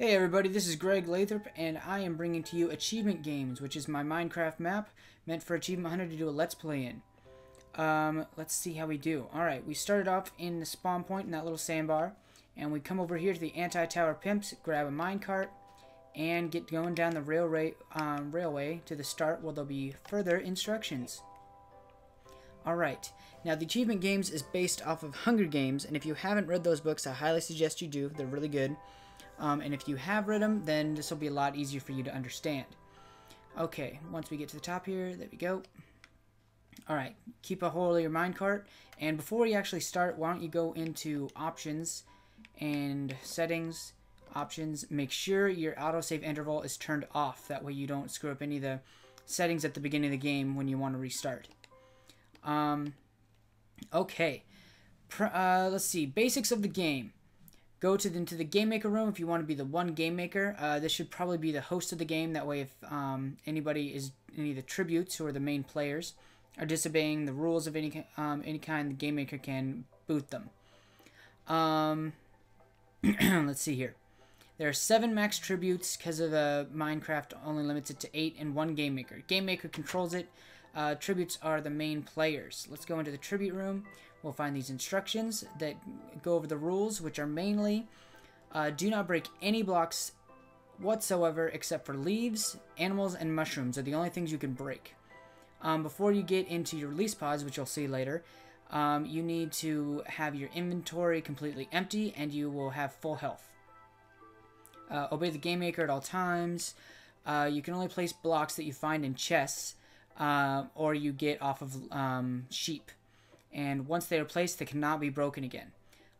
Hey everybody, this is Greg Lathrop, and I am bringing to you Achievement Games, which is my Minecraft map meant for Achievement Hunter to do a Let's Play in. Let's see how we do. Alright, we started off in the spawn point in that little sandbar, and we come over here to the anti-tower pimps, grab a minecart, and get going down the railway to the start where there'll be further instructions. Alright, now the Achievement Games is based off of Hunger Games, and if you haven't read those books, I highly suggest you do. They're really good. And if you have read them, then this will be a lot easier for you to understand. Okay, once we get to the top here, there we go. Alright, keep a hold of your minecart. And before you actually start, why don't you go into Options and Settings, Options. Make sure your autosave interval is turned off. That way you don't screw up any of the settings at the beginning of the game when you want to restart. Okay, let's see. Basics of the game. Go into the game maker room if you want to be the one game maker. This should probably be the host of the game. That way, if any of the tributes who are the main players are disobeying the rules of any kind, the game maker can boot them. Let's see here. There are 7 max tributes because of Minecraft only limits it to 8 and 1 game maker. Game maker controls it. Tributes are the main players. Let's go into the tribute room. We'll find these instructions that go over the rules, which are mainly do not break any blocks whatsoever except for leaves, animals, and mushrooms are the only things you can break. Before you get into your release pods, which you'll see later, you need to have your inventory completely empty and you will have full health. Obey the game maker at all times. You can only place blocks that you find in chests or you get off of sheep. And once they are placed, they cannot be broken again.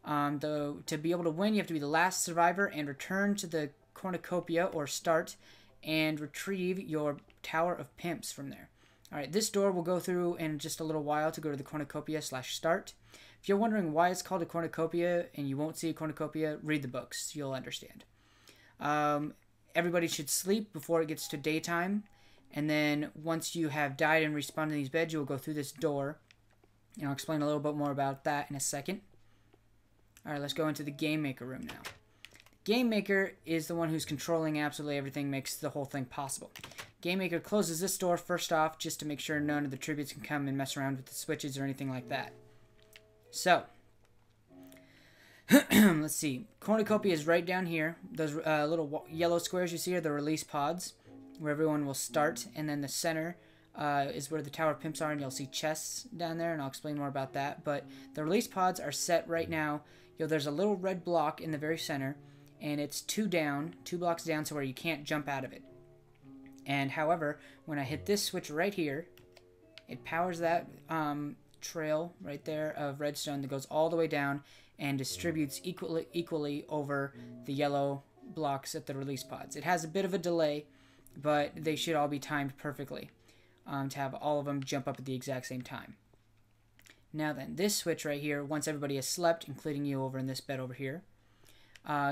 To be able to win, you have to be the last survivor and return to the cornucopia or start and retrieve your Tower of Pimps from there. Alright, this door we'll go through in just a little while to go to the cornucopia/start. If you're wondering why it's called a cornucopia and you won't see a cornucopia, read the books. You'll understand. Everybody should sleep before it gets to daytime. And then once you have died and respawned in these beds, you'll go through this door. And I'll explain a little bit more about that in a second. Alright, let's go into the Game Maker room now. Game Maker is the one who's controlling absolutely everything, makes the whole thing possible. Game Maker closes this door first off just to make sure none of the tributes can come and mess around with the switches or anything like that. So, let's see. Cornucopia is right down here. Those little yellow squares you see are the release pods, where everyone will start, and then the center is where the Tower of Pimps are, and you'll see chests down there, and I'll explain more about that. But the release pods are set right now. There's a little red block in the very center, and it's 2 blocks down, so where you can't jump out of it. And however, when I hit this switch right here, it powers that trail right there of redstone that goes all the way down and distributes equally over the yellow blocks at the release pods. It has a bit of a delay, but they should all be timed perfectly. To have all of them jump up at the exact same time. Now then, this switch right here, once everybody has slept, including you over in this bed over here,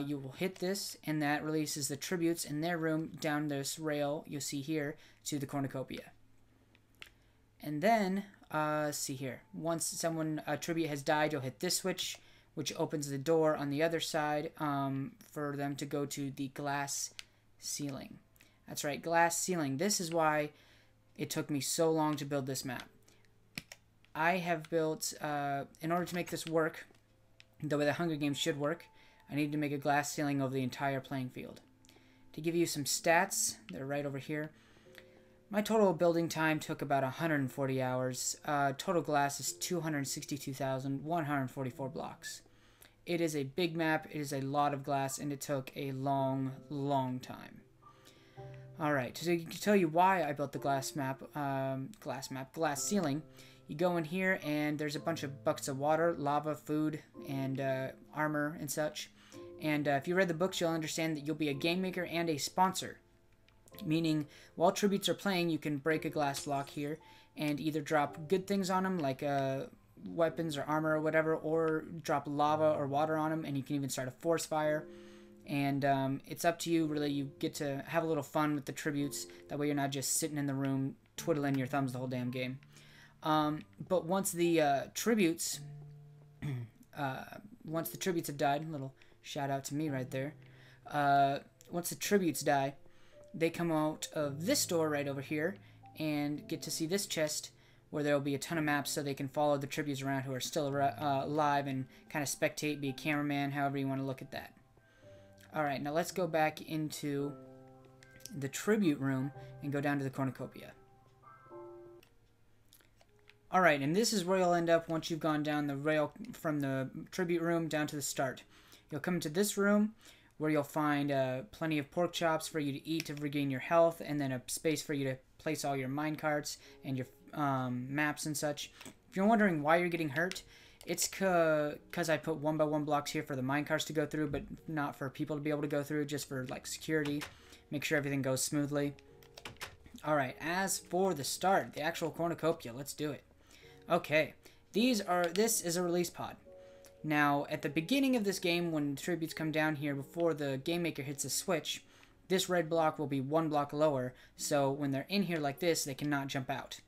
you will hit this, and that releases the tributes in their room down this rail you'll see here to the cornucopia. And then, see here, once a tribute has died, you'll hit this switch, which opens the door on the other side for them to go to the glass ceiling. That's right, glass ceiling. This is why it took me so long to build this map. I have built, in order to make this work, the way the Hunger Games should work, I needed to make a glass ceiling over the entire playing field. To give you some stats, they're right over here. My total building time took about 140 hours. Total glass is 262,144 blocks. It is a big map, it is a lot of glass, and it took a long, long time. Alright, to tell you why I built the glass ceiling, you go in here and there's a bunch of buckets of water, lava, food, and armor and such. And if you read the books, you'll understand that you'll be a game maker and a sponsor. Meaning, while tributes are playing, you can break a glass block here and either drop good things on them, like weapons or armor or whatever, or drop lava or water on them, and you can even start a forest fire. And it's up to you, really. You get to have a little fun with the tributes. That way you're not just sitting in the room twiddling your thumbs the whole damn game. But once the tributes have died, little shout out to me right there, once the tributes die, they come out of this door right over here and get to see this chest where there will be a ton of maps so they can follow the tributes around who are still alive and kind of spectate, be a cameraman, however you want to look at that. Alright, now let's go back into the tribute room and go down to the cornucopia. Alright, and this is where you'll end up once you've gone down the rail from the tribute room down to the start. You'll come into this room where you'll find plenty of pork chops for you to eat to regain your health, and then a space for you to place all your minecarts and your maps and such. If you're wondering why you're getting hurt, it's because I put 1x1 blocks here for the minecarts to go through, but not for people to be able to go through, just for like security. Make sure everything goes smoothly. Alright, as for the start, the actual cornucopia, let's do it. Okay, this is a release pod. Now, at the beginning of this game, when the tributes come down here, before the game maker hits a switch, this red block will be 1 block lower, so when they're in here like this, they cannot jump out.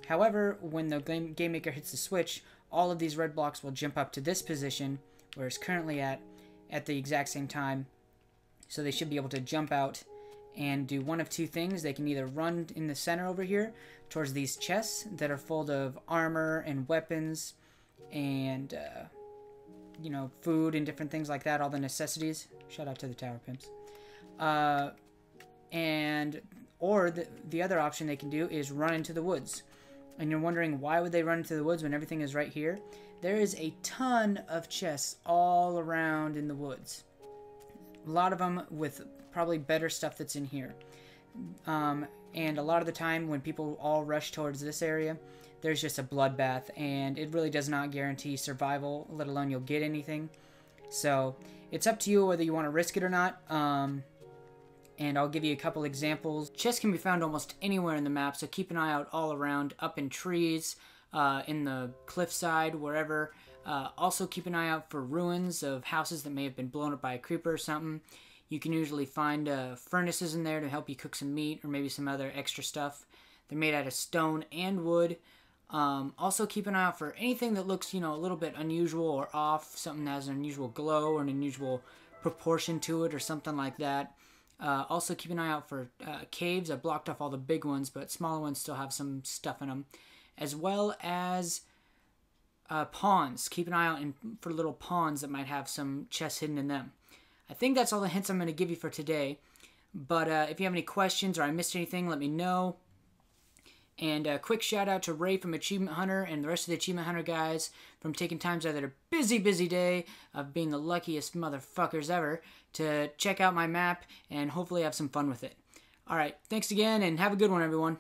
However, when the game maker hits the switch, all of these red blocks will jump up to this position, where it's currently at the exact same time, so they should be able to jump out and do one of two things. They can either run in the center over here towards these chests that are full of armor and weapons and you know, food and different things like that, all the necessities. Shout out to the tower pimps. Or the other option they can do is run into the woods. And you're wondering, why would they run into the woods when everything is right here? There is a ton of chests all around in the woods. A lot of them with probably better stuff that's in here. And a lot of the time when people all rush towards this area, there's just a bloodbath, and it really does not guarantee survival, let alone you'll get anything. So it's up to you whether you want to risk it or not. And I'll give you a couple examples. Chests can be found almost anywhere in the map, so keep an eye out all around, up in trees, in the cliffside, wherever. Also keep an eye out for ruins of houses that may have been blown up by a creeper or something. You can usually find furnaces in there to help you cook some meat or maybe some other extra stuff. They're made out of stone and wood. Also keep an eye out for anything that looks, you know, a little bit unusual or off, something that has an unusual glow or an unusual proportion to it or something like that. Also keep an eye out for caves. I blocked off all the big ones, but smaller ones still have some stuff in them. As well as ponds. Keep an eye out for little ponds that might have some chests hidden in them. I think that's all the hints I'm going to give you for today. But if you have any questions or I missed anything, let me know. And a quick shout out to Ray from Achievement Hunter and the rest of the Achievement Hunter guys from taking times out of their busy day of being the luckiest motherfuckers ever to check out my map and hopefully have some fun with it. Alright, thanks again and have a good one, everyone.